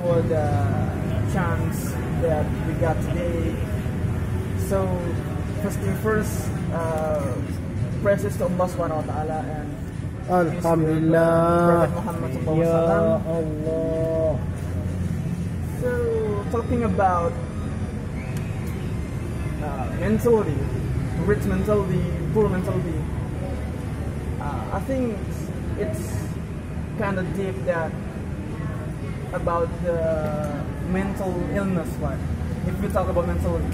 for the chance that we got today. So first thing first, praises to Allah Subhanahu wa Ta'ala and Alhamdulillah. Prophet Muhammad Ya SAW. Allah. So talking about mentality, rich mentality, poor mentality, I think it's kind of deep that about the mental illness, right? If we talk about mentality,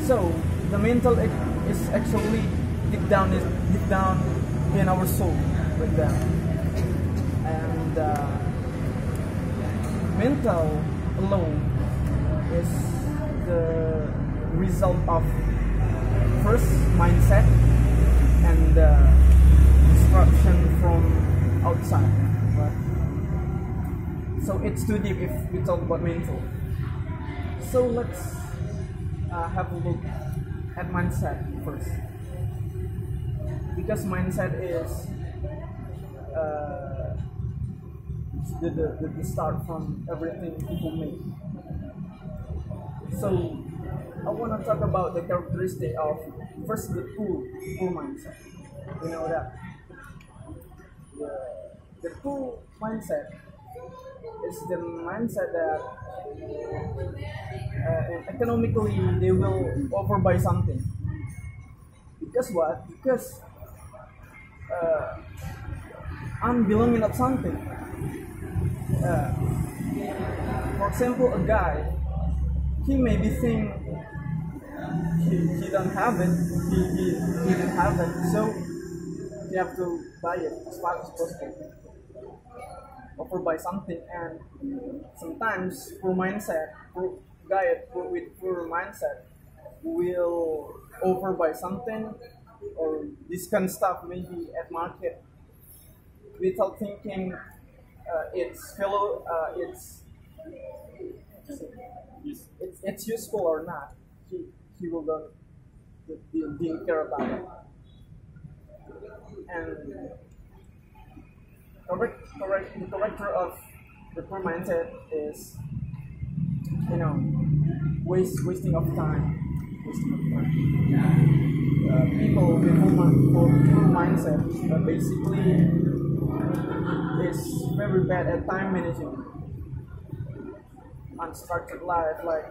so the mental is actually deep down in our soul with them, and mental alone is the result of first mindset and instruction from outside, right? So it's too deep if we talk about mental. So let's have a look at mindset first, because mindset is the start from everything people make. So I want to talk about the characteristic of first the poor mindset. You know that the poor mindset is the mindset that economically they will overbuy something. Because what? Because I'm belonging of something. For example, a guy, he maybe think he don't have it, he didn't have it, so you have to buy it as fast as possible, or buy something. And sometimes poor mindset, with poor mindset will overbuy something or discount stuff maybe at market without thinking it's useful or not. He will not didn't care about it. And the character of the poor mindset is, wasting of time. People with poor mindset basically is very bad at time management. Unstructured life, like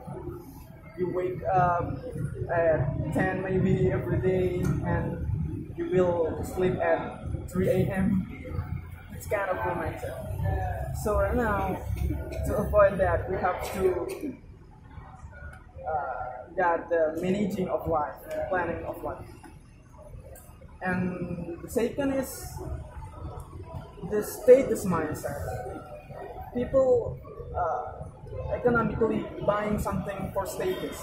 you wake up at 10 maybe every day and you will sleep at 3 a.m. It's kind of poor mindset. So right now, to avoid that, we have to get the managing of life, planning of life. And the second is the status mindset. People economically buying something for status.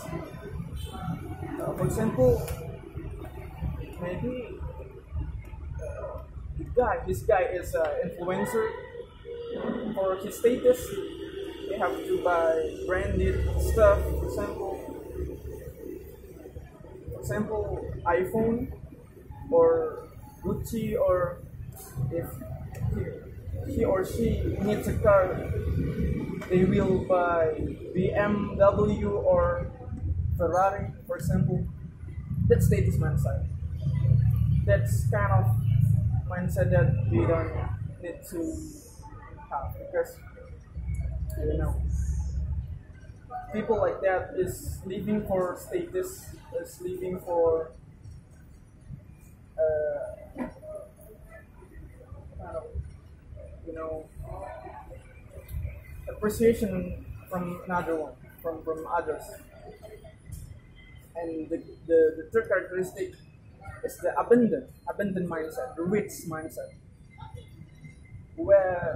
For example, maybe this guy is an influencer. For his status, they have to buy branded stuff. For example, iPhone or Gucci, or if he or she needs a car, they will buy BMW or Ferrari, for example. That's status mindset. That's kind of mindset that we don't need to have, because people like that is living for status, is living for appreciation from another one, from others. And the third characteristic is the abundant mindset, the rich mindset, where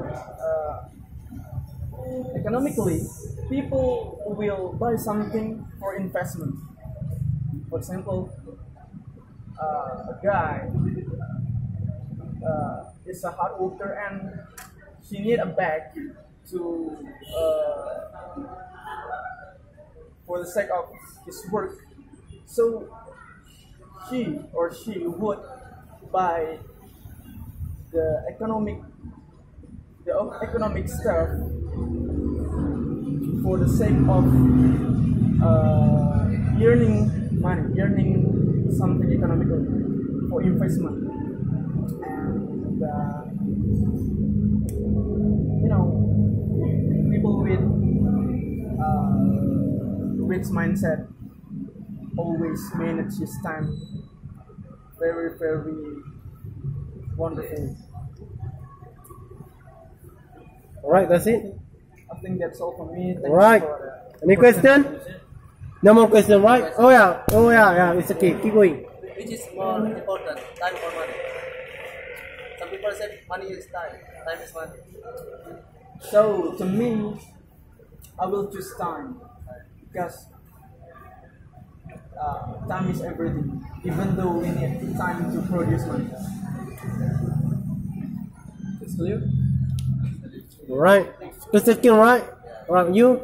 economically people will buy something for investment. For example, a guy is a hard worker and he need a bag to for the sake of his work. So he or she would buy the economic stuff for the sake of earning money, earning something economical for investment, and people with rich mindset always manage his time very, very wonderful. Alright, that's it. I think that's all for me. Alright. Any question? No more question, right? Oh yeah, it's okay. Keep going. Which is more important, time or money? Some people say money is time, time is money. So to me, I will choose time because time is everything. Even though we need time to produce money. It's clear. Alright. Question, right? Alright, you?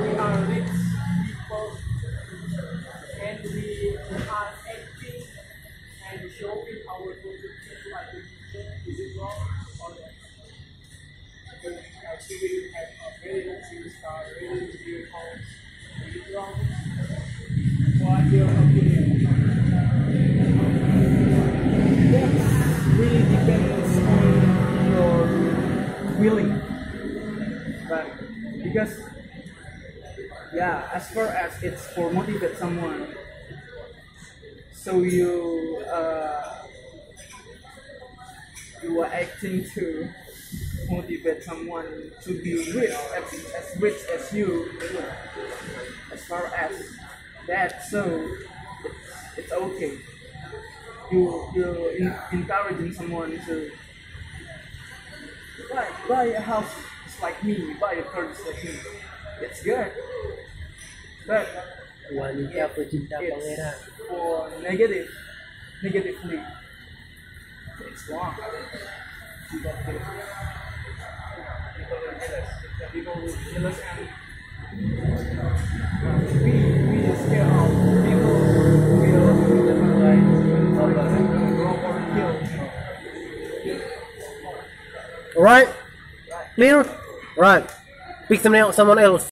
We are rich people and we are acting and showing our potential to other people. Is it wrong or not? Because actually we have a very luxury car, very luxury house. Is it wrong? What your opinion? That really depends on your willing. But because as far as it's for motivate someone, so you are acting to motivate someone to be rich, as rich as you, as far as that, so it's okay. You encouraging someone to buy a house just like me, buy a car just like me. It's good, but Wanita pecinta pangeran. for negatively, it's wrong. You got it. People will be jealous and we just scared of people who will rob or kill. Alright? Clear? Right. Pick someone else.